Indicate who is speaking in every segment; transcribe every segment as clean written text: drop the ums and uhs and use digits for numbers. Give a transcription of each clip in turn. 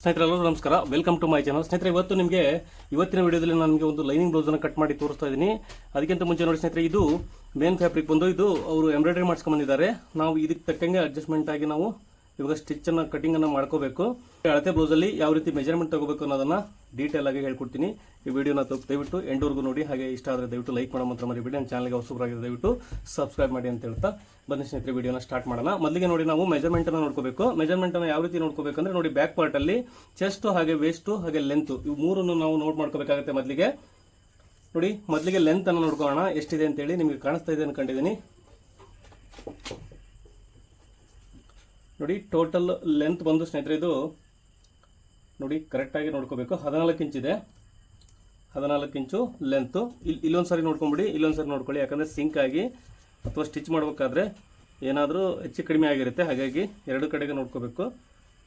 Speaker 1: ಸ್ನೇಹಿತರೆಲ್ಲರೂ ನಮಸ್ಕಾರ, welcome to my channel. ಸ್ನೇಹಿತರೆ, ಇವತ್ತಿನ ವಿಡಿಯೋದಲ್ಲಿ ನಾನು ನಿಮಗೆ ಒಂದು ಲೈನಿಂಗ್ ಬ್ಲೌಸನ್ನು ಕಟ್ ಮಾಡಿ ತೋರಿಸ್ತಾ ಇದ್ದೀನಿ. ಅದಕ್ಕಿಂತ ಮುಂಚೆ ನೋಡಿ ಸ್ನೇಹಿತರೆ, ಇದು ಮೇನ್ ಫ್ಯಾಬ್ರಿಕ್ ಬಂದು ಇದು ಅವರು ಎಂಬ್ರಾಯ್ಡರಿ ಮಾಡಿಸ್ಕೊಂಡ್ಬಂದಿದ್ದಾರೆ. ನಾವು ಇದಕ್ಕೆ ತಕ್ಕಂಗೆ ಅಡ್ಜಸ್ಟ್ಮೆಂಟ್ ಆಗಿ ನಾವು ಇವಾಗ ಸ್ಟಿಚ್ಚನ್ನು ಕಟಿಂಗನ್ನು ಮಾಡ್ಕೋಬೇಕು. ಅಳತೆ ಬ್ಲೌಸಲ್ಲಿ ಯಾವ ರೀತಿ ಮೆಜರ್ಮೆಂಟ್ ತಗೋಬೇಕು ಅನ್ನೋದನ್ನು ಡೀಟೇಲ್ ಆಗಿ ಹೇಳ್ಕೊಡ್ತೀನಿ. ಈ ವಿಡಿಯೋನ ದಯವಿಟ್ಟು ಎಂಡ್ವರೆಗೂ ನೋಡಿ. ಹಾಗೆ ಇಷ್ಟ ಆದರೆ ದಯವಿಟ್ಟು ಲೈಕ್ ಮಾಡೋ ಮಾತ್ರ ಮರಿಬೇಡಿ. ನನ್ನ ಚಾನಲ್ಗೆ ಹೊಸಬರಾಗಿದೆ ದಯವಿಟ್ಟು ಸಬ್ಸ್ಕ್ರೈಬ್ ಮಾಡಿ ಅಂತ ಹೇಳ್ತಾ ಬನ್ನಿ ಸ್ನೇಹಿತರೆ, ವಿಡಿಯೋನ ಸ್ಟಾರ್ಟ್ ಮಾಡೋಣ. ಮೊದಲಿಗೆ ನೋಡಿ, ನಾವು ಮೆಜರ್ಮೆಂಟನ್ನು ನೋಡ್ಕೋಬೇಕು. ಮೆಜರ್ಮೆಂಟನ್ನು ಯಾವ ರೀತಿ ನೋಡ್ಕೋಬೇಕಂದ್ರೆ ನೋಡಿ, ಬ್ಯಾಕ್ ಪಾರ್ಟಲ್ಲಿ ಚೆಸ್ಟ್ ಹಾಗೆ ವೇಸ್ಟು ಹಾಗೆ ಲೆಂತ್ ಇವು ಮೂರನ್ನು ನಾವು ನೋಟ್ ಮಾಡ್ಕೋಬೇಕಾಗುತ್ತೆ. ಮೊದಲಿಗೆ ಲೆಂತ್ ಅನ್ನು ನೋಡ್ಕೊಳ್ಳೋಣ ಎಷ್ಟಿದೆ ಅಂತೇಳಿ. ನಿಮಗೆ ಕಾಣಿಸ್ತಾ ಇದೆ ಅನ್ಕೊಂಡಿದ್ದೀನಿ. ನೋಡಿ, ಟೋಟಲ್ ಲೆಂತ್ ಬಂದು ಸ್ನೇಹಿತರೆ ಇದು ನೋಡಿ ಕರೆಕ್ಟಾಗಿ ನೋಡ್ಕೋಬೇಕು. 14 ಇಂಚಿದೆ. 14 ಇಂಚು ಲೆಂತು. ಇಲ್ಲೊಂದ್ಸರಿ ನೋಡ್ಕೊಂಬಿಡಿ, ಇಲ್ಲೊಂದ್ಸರಿ ನೋಡ್ಕೊಳ್ಳಿ. ಯಾಕಂದರೆ ಸಿಂಕ್ ಆಗಿ ಅಥವಾ ಸ್ಟಿಚ್ ಮಾಡಬೇಕಾದ್ರೆ ಏನಾದರೂ ಹೆಚ್ಚು ಕಡಿಮೆ ಆಗಿರುತ್ತೆ. ಹಾಗಾಗಿ ಎರಡು ಕಡೆಗೆ ನೋಡ್ಕೋಬೇಕು.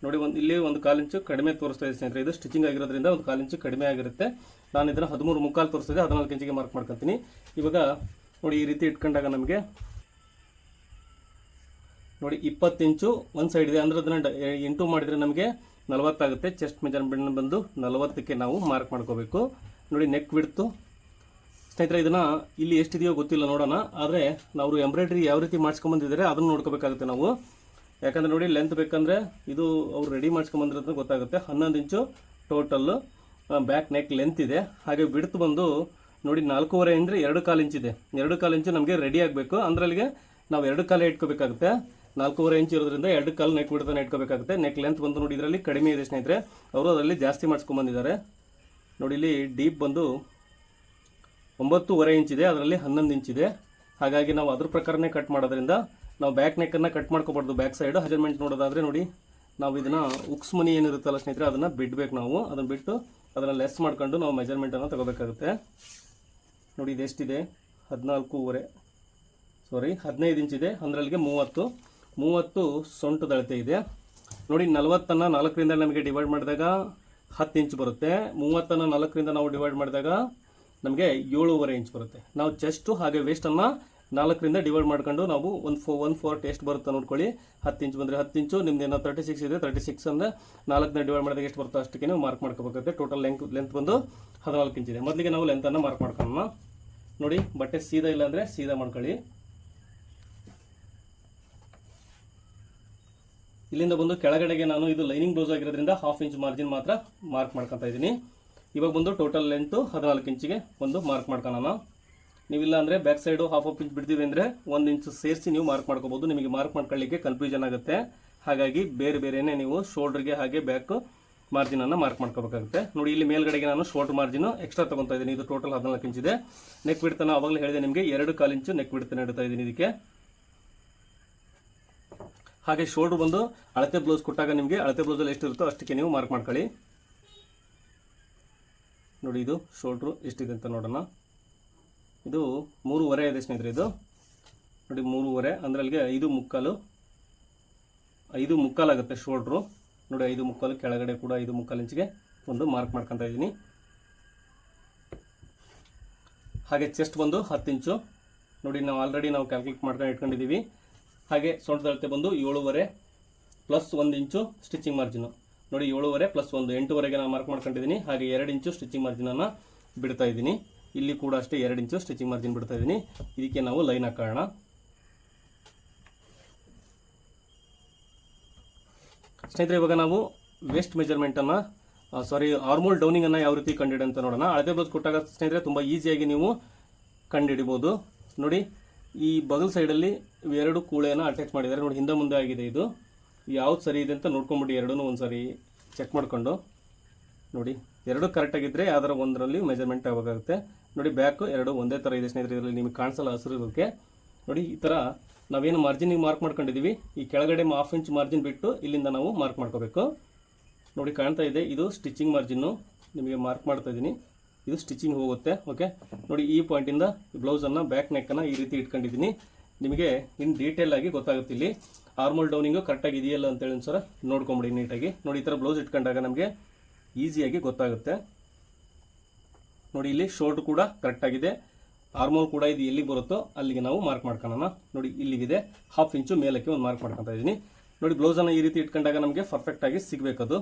Speaker 1: ನೋಡಿ, ಇಲ್ಲಿ ಒಂದು 1/4 ಇಂಚು ಕಡಿಮೆ ತೋರಿಸ್ತಾ ಇದೆ ಸ್ನೇಹಿತರೆ. ಇದು ಸ್ಟಿಚಿಂಗ್ ಆಗಿರೋದ್ರಿಂದ ಒಂದು 1/4 ಇಂಚು ಕಡಿಮೆ ಆಗಿರುತ್ತೆ. ನಾನು ಇದನ್ನು 13 ಮುಕ್ಕಾಲು ತೋರಿಸ್ತಿದೆ. 14 ಇಂಚಿಗೆ ಮಾರ್ಕ್ ಮಾಡ್ಕೊತೀನಿ. ಇವಾಗ ನೋಡಿ, ಈ ರೀತಿ ಇಟ್ಕೊಂಡಾಗ ನಮಗೆ ನೋಡಿ 20 ಇಂಚು ಒಂದು ಸೈಡ್ ಇದೆ. ಅಂದರೆ ಅದನ್ನು ಇಂಟು ಮಾಡಿದರೆ ನಮಗೆ 40 ಆಗುತ್ತೆ. ಚೆಸ್ಟ್ ಮೆಜರ್ಮೆಂಟ್ ಬಂದು 40ಕ್ಕೆ ನಾವು ಮಾರ್ಕ್ ಮಾಡ್ಕೋಬೇಕು. ನೋಡಿ, ನೆಕ್ ಬಿಡ್ತು ಸ್ನೇಹಿತರೆ. ಇದನ್ನು ಇಲ್ಲಿ ಎಷ್ಟಿದೆಯೋ ಗೊತ್ತಿಲ್ಲ, ನೋಡೋಣ. ಆದರೆ ನಾವು ಎಂಬ್ರಾಯ್ಡ್ರಿ ಯಾವ ರೀತಿ ಮಾಡಿಸ್ಕೊಂಬಂದಿದ್ದಾರೆ ಅದನ್ನು ನೋಡ್ಕೋಬೇಕಾಗುತ್ತೆ ನಾವು. ಯಾಕಂದರೆ ನೋಡಿ, ಲೆಂತ್ ಬೇಕಂದರೆ ಇದು ಅವ್ರು ರೆಡಿ ಮಾಡಿಸ್ಕೊಂಬಂದಿರೋದು ಗೊತ್ತಾಗುತ್ತೆ. 11 ಇಂಚು ಟೋಟಲ್ಲು ಬ್ಯಾಕ್ ನೆಕ್ ಲೆಂತ್ ಇದೆ. ಹಾಗೆ ಬಿಡ್ತು ಬಂದು ನೋಡಿ 4.5 ಅಂದರೆ 2/4 ಇಂಚಿದೆ. 2/4 ಇಂಚು ನಮಗೆ ರೆಡಿ ಆಗಬೇಕು. ಅಂದ್ರಲ್ಲಿಗೆ ನಾವು 2/4 ಇಟ್ಕೋಬೇಕಾಗುತ್ತೆ. 4.5 ಇಂಚ್ ಇರೋದ್ರಿಂದ 2/4 ನೆಕ್ ಬಿಡ್ತಾನೆ ಇಟ್ಕೋಬೇಕಾಗುತ್ತೆ. ನೆಕ್ ಲೆಂತ್ ಬಂದು ನೋಡಿ ಇದರಲ್ಲಿ ಕಡಿಮೆ ಇದೆ ಸ್ನೇಹಿತರೆ. ಅವರು ಅದರಲ್ಲಿ ಜಾಸ್ತಿ ಮಾಡಿಸ್ಕೊಂಬಂದಿದ್ದಾರೆ. ನೋಡಿ, ಇಲ್ಲಿ ಡೀಪ್ ಬಂದು 9.5 ಇಂಚಿದೆ, ಅದರಲ್ಲಿ 11 ಇಂಚಿದೆ. ಹಾಗಾಗಿ ನಾವು ಅದ್ರ ಪ್ರಕಾರನೇ ಕಟ್ ಮಾಡೋದ್ರಿಂದ ನಾವು ಬ್ಯಾಕ್ ನೆಕ್ಕನ್ನು ಕಟ್ ಮಾಡ್ಕೋಬಾರ್ದು. ಬ್ಯಾಕ್ ಸೈಡ್ ಮೆಜರ್ಮೆಂಟ್ ನೋಡೋದಾದರೆ ನೋಡಿ, ನಾವು ಇದನ್ನು ಉಕ್ಸ್ ಮನಿ ಏನಿರುತ್ತಲ್ಲ ಸ್ನೇಹಿತರೆ, ಅದನ್ನು ಬಿಡಬೇಕು. ನಾವು ಅದನ್ನು ಬಿಟ್ಟು ಅದನ್ನು ಲೆಸ್ ಮಾಡ್ಕೊಂಡು ನಾವು ಮೆಜರ್ಮೆಂಟನ್ನು ತಗೋಬೇಕಾಗುತ್ತೆ. ನೋಡಿ, ಇದೆಷ್ಟಿದೆ? 15 ಇಂಚಿದೆ. ಅದರಲ್ಲಿಗೆ 30 ಸೊಂಟದ ಅಳತೆ ಇದೆ. ನೋಡಿ, 40ಅನ್ನು 4ರಿಂದ ನಮಗೆ ಡಿವೈಡ್ ಮಾಡಿದಾಗ 10 ಇಂಚ್ ಬರುತ್ತೆ. 30ಅನ್ನು 4ರಿಂದ ನಾವು ಡಿವೈಡ್ ಮಾಡಿದಾಗ ನಮಗೆ 7.5 ಇಂಚ್ ಬರುತ್ತೆ. ನಾವು ಚೆಸ್ಟು ಹಾಗೆ ವೇಸ್ಟನ್ನು 4ರಿಂದ ಡಿವೈಡ್ ಮಾಡ್ಕೊಂಡು ನಾವು 1/4 ಎಷ್ಟು ಬರುತ್ತೆ ನೋಡ್ಕೊಳ್ಳಿ. 10 ಇಂಚ್ ಬಂದರೆ 10 ಇಂಚು. ನಿಮ್ದು ಏನೋ 36 ಇದೆ. 36 ಅಂದರೆ 4ರಿಂದ ಡಿವೈಡ್ ಮಾಡಿದಾಗ ಎಷ್ಟು ಬರುತ್ತೋ ಅಷ್ಟಕ್ಕೆ ನೀವು ಮಾರ್ಕ್ ಮಾಡ್ಕೋಬೇಕಾಗುತ್ತೆ. ಟೋಟಲ್ ಲೆಂತ್ ಬಂದು 14 ಇಂಚಿದೆ. ಮೊದಲಿಗೆ ನಾವು ಲೆಂತನ್ನು ಮಾರ್ಕ್ ಮಾಡ್ಕೊಳ್ಳೋಣ. ನೋಡಿ, ಬಟ್ಟೆ ಸೀದಾ ಇಲ್ಲ ಅಂದರೆ ಸೀದಾ ಮಾಡ್ಕೊಳ್ಳಿ. ಇಲ್ಲಿಂದ ಬಂದು ಕೆಳಗಡೆಗೆ ನಾನು ಇದು ಲೈನಿಂಗ್ ಬ್ಲೌಸ್ ಆಗಿರೋದ್ರಿಂದ 1/2 ಇಂಚ್ ಮಾರ್ಜಿನ್ ಮಾತ್ರ ಮಾರ್ಕ್ ಮಾಡ್ಕೊತಾ ಇದ್ದೀನಿ. ಇವಾಗ ಬಂದು ಟೋಟಲ್ ಲೆಂತು 14 ಇಂಚಿಗೆ ಒಂದು ಮಾರ್ಕ್ ಮಾಡ್ಕೊಳ್ಳೋಣ. ನೀವಿಲ್ಲ ಅಂದರೆ ಬ್ಯಾಕ್ ಸೈಡು 1/2 ಇಂಚ್ ಬಿಡ್ತೀವಿ ಅಂದರೆ 1 ಇಂಚ್ ಸೇರಿಸಿ ನೀವು ಮಾರ್ಕ್ ಮಾಡ್ಕೋಬೋದು. ನಿಮಗೆ ಮಾರ್ಕ್ ಮಾಡ್ಕೊಳ್ಳಿಕ್ಕೆ ಕನ್ಫ್ಯೂಷನ್ ಆಗುತ್ತೆ. ಹಾಗಾಗಿ ಬೇರೆನೇ ನೀವು ಶೋಲ್ಡ್ರಿಗೆ ಹಾಗೆ ಬ್ಯಾಕ್ ಮಾರ್ಜಿನನ್ನು ಮಾರ್ಕ್ ಮಾಡ್ಕೋಬೇಕಾಗುತ್ತೆ. ನೋಡಿ, ಇಲ್ಲಿ ಮೇಲ್ಗಡೆಗೆ ನಾನು ಶೋಲ್ಡರ್ ಮಾರ್ಜಿನ್ ಎಕ್ಸ್ಟ್ರಾ ತೊಗೊತಾ ಇದ್ದೀನಿ. ಇದು ಟೋಟಲ್ 14 ಇಂಚಿದೆ. ನೆಕ್ ಬಿಡ್ತಾನೆ ಆವಾಗಲೇ ಹೇಳಿದೆ ನಿಮಗೆ 2/4 ಇಂಚು ನೆಕ್ ಬಿಡ್ತಾನೆ ಇಡ್ತಾ ಇದ್ದೀನಿ ಇದಕ್ಕೆ. ಹಾಗೆ ಶೋಲ್ಡ್ರ್ ಬಂದು ಅಳತೆ ಬ್ಲೌಸ್ ಕೊಟ್ಟಾಗ ನಿಮಗೆ ಅಳತೆ ಬ್ಲೌಸಲ್ಲಿ ಎಷ್ಟಿರುತ್ತೋ ಅಷ್ಟಕ್ಕೆ ನೀವು ಮಾರ್ಕ್ ಮಾಡ್ಕೊಳ್ಳಿ. ನೋಡಿ, ಇದು ಶೋಲ್ಡ್ರು ಎಷ್ಟಿದೆ ಅಂತ ನೋಡೋಣ. ಇದು 3.5 ಇದೆ ಸ್ನೇಹಿತರೆ. ಇದು ನೋಡಿ 3.5 ಅಂದರೆ ಅಲ್ಲಿಗೆ 5 ಮುಕ್ಕಾಲು ಆಗುತ್ತೆ ಶೋಲ್ಡ್ರು. ನೋಡಿ, 5 ಮುಕ್ಕಾಲು. ಕೆಳಗಡೆ ಕೂಡ 5 ಮುಕ್ಕಾಲು ಇಂಚಿಗೆ ಒಂದು ಮಾರ್ಕ್ ಮಾಡ್ಕೊತಾ ಇದ್ದೀನಿ. ಹಾಗೆ ಚೆಸ್ಟ್ ಬಂದು 10 ಇಂಚು. ನೋಡಿ, ನಾವು ಆಲ್ರೆಡಿ ಕ್ಯಾಲ್ಕುಲೇಟ್ ಮಾಡ್ಕೊಂಡು ಇಟ್ಕೊಂಡಿದ್ದೀವಿ. ಹಾಗೆ ಸೊಂಟದ ಅಳತೆ ಬಂದು 7.5 ಪ್ಲಸ್ 1 ಇಂಚು ಸ್ಟಿಚಿಂಗ್ ಮಾರ್ಜಿನು. ನೋಡಿ, 7.5 ಪ್ಲಸ್ 1 8.5ಗೆ ನಾನು ಮಾರ್ಕ್ ಮಾಡ್ಕೊಂಡಿದ್ದೀನಿ. ಹಾಗೆ 2 ಇಂಚು ಸ್ಟಿಚಿಂಗ್ ಮಾರ್ಜಿನನ್ನು ಬಿಡ್ತಾ ಇದ್ದೀನಿ. ಇಲ್ಲಿ ಕೂಡ ಅಷ್ಟೇ 2 ಇಂಚು ಸ್ಟಿಚಿಂಗ್ ಮಾರ್ಜಿನ್ ಬಿಡ್ತಾ ಇದ್ದೀನಿ. ಇದಕ್ಕೆ ನಾವು ಲೈನ್ ಹಾಕೋಣ. ಸ್ನೇಹಿತರೆ, ಇವಾಗ ನಾವು ವೇಸ್ಟ್ ಮೆಜರ್ಮೆಂಟನ್ನು ಆರ್ಮೋಲ್ ಡೌನಿಂಗನ್ನು ಯಾವ ರೀತಿ ಕಂಡುಹಿಡಿ ಅಂತ ನೋಡೋಣ. ಅಳತೆ ಬ್ಲೌಸ್ ಕೊಟ್ಟಾಗ ಸ್ನೇಹಿತರೆ ತುಂಬ ಈಸಿಯಾಗಿ ನೀವು ಕಂಡುಹಿಡಿಬೋದು. ನೋಡಿ, ಈ ಬಗಲ್ ಸೈಡಲ್ಲಿ 2 ಕೂಳೆಯನ್ನು ಅಟ್ಯಾಚ್ ಮಾಡಿದ್ದಾರೆ. ನೋಡಿ, ಹಿಂದೆ ಮುಂದೆ ಆಗಿದೆ. ಇದು ಯಾವ್ದು ಸರಿ ಇದೆ ಅಂತ ನೋಡ್ಕೊಂಬಿಡಿ. ಎರಡೂ ಒಂದು ಸಾರಿ ಚೆಕ್ ಮಾಡಿಕೊಂಡು ನೋಡಿ, 2 ಕರೆಕ್ಟಾಗಿದ್ದರೆ ಯಾವ್ದಾರ ಒಂದರಲ್ಲಿ ಮೆಜರ್ಮೆಂಟ್ ಆಗೋಕ್ಕಾಗುತ್ತೆ. ನೋಡಿ, ಬ್ಯಾಕು 2 ಒಂದೇ ಥರ ಇದೆ ಸ್ನೇಹಿತರೆ. ಇದರಲ್ಲಿ ನಿಮಗೆ ಕಾಣಿಸಲ್ಲ ಹಸಿರು ಇರೋಕ್ಕೆ. ನೋಡಿ, ಈ ಥರ ನಾವೇನು ಮಾರ್ಜಿನಿಗೆ ಮಾರ್ಕ್ ಮಾಡ್ಕೊಂಡಿದ್ದೀವಿ, ಈ ಕೆಳಗಡೆ 1/2 ಇಂಚ್ ಮಾರ್ಜಿನ್ ಬಿಟ್ಟು ಇಲ್ಲಿಂದ ನಾವು ಮಾರ್ಕ್ ಮಾಡ್ಕೋಬೇಕು. ನೋಡಿ, ಕಾಣ್ತಾ ಇದೆ. ಇದು ಸ್ಟಿಚಿಂಗ್ ಮಾರ್ಜಿನ್ನು ನಿಮಗೆ ಮಾರ್ಕ್ ಮಾಡ್ತಾ ಇದ್ದೀನಿ. ಇದು ಸ್ಟಿಚಿಂಗ್ ಹೋಗುತ್ತೆ. ಓಕೆ, ನೋಡಿ, ಈ ಪಾಯಿಂಟಿಂದ ಬ್ಲೌಸನ್ನು ಬ್ಯಾಕ್ ನೆಕ್ಕನ್ನು ಈ ರೀತಿ ಇಟ್ಕೊಂಡಿದ್ದೀನಿ. ನಿಮಗೆ ಇನ್ನು ಡೀಟೇಲ್ ಆಗಿ ಗೊತ್ತಾಗುತ್ತೆ. ಇಲ್ಲಿ ಆರ್ಮೋಲ್ ಡೌನಿಂಗು ಕರೆಕ್ಟಾಗಿ ಇದೆಯಲ್ಲ ಅಂತೇಳಿ ಒಂದು ಸಲ ನೋಡ್ಕೊಂಬಿಡಿ ನೀಟಾಗಿ. ನೋಡಿ, ಈ ಥರ ಬ್ಲೌಸ್ ಇಟ್ಕೊಂಡಾಗ ನಮಗೆ ಈಸಿಯಾಗಿ ಗೊತ್ತಾಗುತ್ತೆ. ನೋಡಿ, ಇಲ್ಲಿ ಶೋಲ್ಡ್ರ್ ಕೂಡ ಕರೆಕ್ಟಾಗಿದೆ. ಆರ್ಮೋಲ್ ಕೂಡ ಇದು ಎಲ್ಲಿಗೆ ಬರುತ್ತೋ ಅಲ್ಲಿಗೆ ನಾವು ಮಾರ್ಕ್ ಮಾಡ್ಕೊಳ್ಳೋಣ. ನೋಡಿ, ಇಲ್ಲಿಗಿದೆ 1/2 ಇಂಚು ಮೇಲಕ್ಕೆ ಒಂದು ಮಾರ್ಕ್ ಮಾಡ್ಕೊತಾ ಇದ್ದೀನಿ. ನೋಡಿ, ಬ್ಲೌಸನ್ನು ಈ ರೀತಿ ಇಟ್ಕೊಂಡಾಗ ನಮಗೆ ಪರ್ಫೆಕ್ಟಾಗಿ ಸಿಗಬೇಕದು.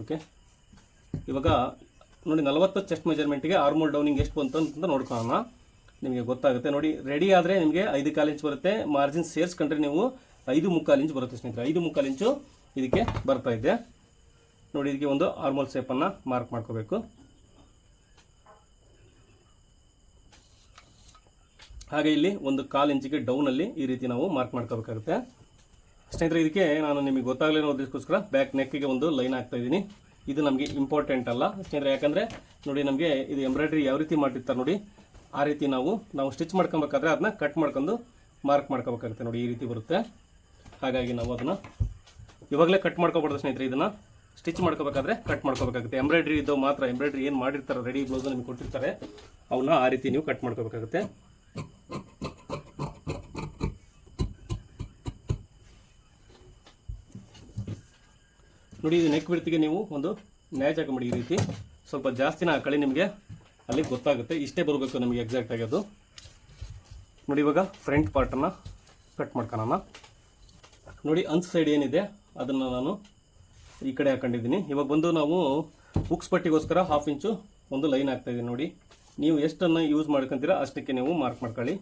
Speaker 1: ಓಕೆ, ಇವಾಗ ನೋಡಿ 40 ಚೆಸ್ಟ್ ಮೆಜರ್ಮೆಂಟ್ಗೆ ಆರ್ಮೋಲ್ ಡೌನಿಂಗ್ ಎಷ್ಟು ಬಂತು ಅಂತ ನೋಡ್ಕೊಳ್ಳೋಣ, ನಿಮಗೆ ಗೊತ್ತಾಗುತ್ತೆ. ನೋಡಿ ರೆಡಿ ಆದರೆ ನಿಮಗೆ 5.25 ಇಂಚ್ ಬರುತ್ತೆ. ಮಾರ್ಜಿನ್ ಸೇರಿಸ್ಕೊಂಡ್ರೆ ನೀವು 5.25 ಇಂಚ್ ಬರುತ್ತೆ ಸ್ನೇಹಿತರೆ. 5.25 ಇಂಚು ಇದಕ್ಕೆ ಬರ್ತಾ ಇದೆ. ನೋಡಿ ಇದಕ್ಕೆ ಒಂದು ಆರ್ಮೋಲ್ ಶೇಪನ್ನು ಮಾರ್ಕ್ ಮಾಡ್ಕೋಬೇಕು. ಹಾಗೆ ಇಲ್ಲಿ 1/4 ಇಂಚಿಗೆ ಡೌನಲ್ಲಿ ಈ ರೀತಿ ನಾವು ಮಾರ್ಕ್ ಮಾಡ್ಕೋಬೇಕಾಗುತ್ತೆ ಸ್ನೇಹಿತರೆ. ಇದಕ್ಕೆ ನಾನು ನಿಮಗೆ ಗೊತ್ತಾಗಲೇನೋ ಅದಕ್ಕೋಸ್ಕರ ಬ್ಯಾಕ್ ನೆಕ್ಕಿಗೆ ಒಂದು ಲೈನ್ ಹಾಕ್ತಾ ಇದ್ದೀನಿ. ಇದು ನಮಗೆ ಇಂಪಾರ್ಟೆಂಟ್ ಅಲ್ಲ ಸ್ನೇಹಿತರೆ, ಯಾಕಂದರೆ ನೋಡಿ ನಮಗೆ ಇದು ಎಂಬ್ರಾಯ್ಡ್ರಿ ಯಾವ ರೀತಿ ಮಾಡಿರ್ತಾರೆ ನೋಡಿ ಆ ರೀತಿ ನಾವು ಸ್ಟಿಚ್ ಮಾಡ್ಕೊಬೇಕಾದ್ರೆ ಅದನ್ನ ಕಟ್ ಮಾಡ್ಕೊಂಡು ಮಾರ್ಕ್ ಮಾಡ್ಕೋಬೇಕಾಗುತ್ತೆ. ನೋಡಿ ಈ ರೀತಿ ಬರುತ್ತೆ. ಹಾಗಾಗಿ ನಾವು ಅದನ್ನು ಇವಾಗಲೇ ಕಟ್ ಮಾಡ್ಕೊಬಾರ್ದು ಸ್ನೇಹಿತರೆ, ಇದನ್ನು ಸ್ಟಿಚ್ ಮಾಡ್ಕೋಬೇಕಾದ್ರೆ ಕಟ್ ಮಾಡ್ಕೋಬೇಕಾಗುತ್ತೆ. ಎಂಬ್ರಾಯ್ಡ್ರಿ ಇದು ಮಾತ್ರ, ಎಂಬ್ರಾಯ್ಡ್ರಿ ಏನು ಮಾಡಿರ್ತಾರೆ ರೆಡಿ ಬ್ಲೌಸ್ ನಿಮಗೆ ಕೊಟ್ಟಿರ್ತಾರೆ ಅವನ್ನ ಆ ರೀತಿ ನೀವು ಕಟ್ ಮಾಡ್ಕೋಬೇಕಾಗುತ್ತೆ. ನೋಡಿ ಇದು ನೆಕ್ ಬಿಡ್ತಿಗೆ ನೀವು ಒಂದು ಮ್ಯಾಚ್ ಹಾಕೊಂಬಿಡಿ. ಈ ರೀತಿ ಸ್ವಲ್ಪ ಜಾಸ್ತಿನ ಹಾಕೊಳ್ಳಿ, ನಿಮಗೆ ಅಲ್ಲಿ ಗೊತ್ತಾಗುತ್ತೆ. ಇಷ್ಟೇ ಬರಬೇಕು ನಮಗೆ ಎಕ್ಸಾಕ್ಟಾಗಿ ಅದು. ನೋಡಿ ಇವಾಗ ಫ್ರಂಟ್ ಪಾರ್ಟನ್ನು ಕಟ್ ಮಾಡ್ಕೊಳ್ಳೋಣ. ನೋಡಿ ಅನ್ಸ್ ಸೈಡ್ ಏನಿದೆ ಅದನ್ನು ನಾನು ಈ ಕಡೆ ಹಾಕೊಂಡಿದ್ದೀನಿ. ಇವಾಗ ಬಂದು ನಾವು ಹುಕ್ಸ್ ಪಟ್ಟಿಗೋಸ್ಕರ 1/2 ಇಂಚು ಒಂದು ಲೈನ್ ಹಾಕ್ತಾಯಿದ್ದೀನಿ. ನೋಡಿ ನೀವು ಎಷ್ಟನ್ನು ಯೂಸ್ ಮಾಡ್ಕೊತೀರಾ ಅಷ್ಟಕ್ಕೆ ನೀವು ಮಾರ್ಕ್ ಮಾಡ್ಕೊಳ್ಳಿ.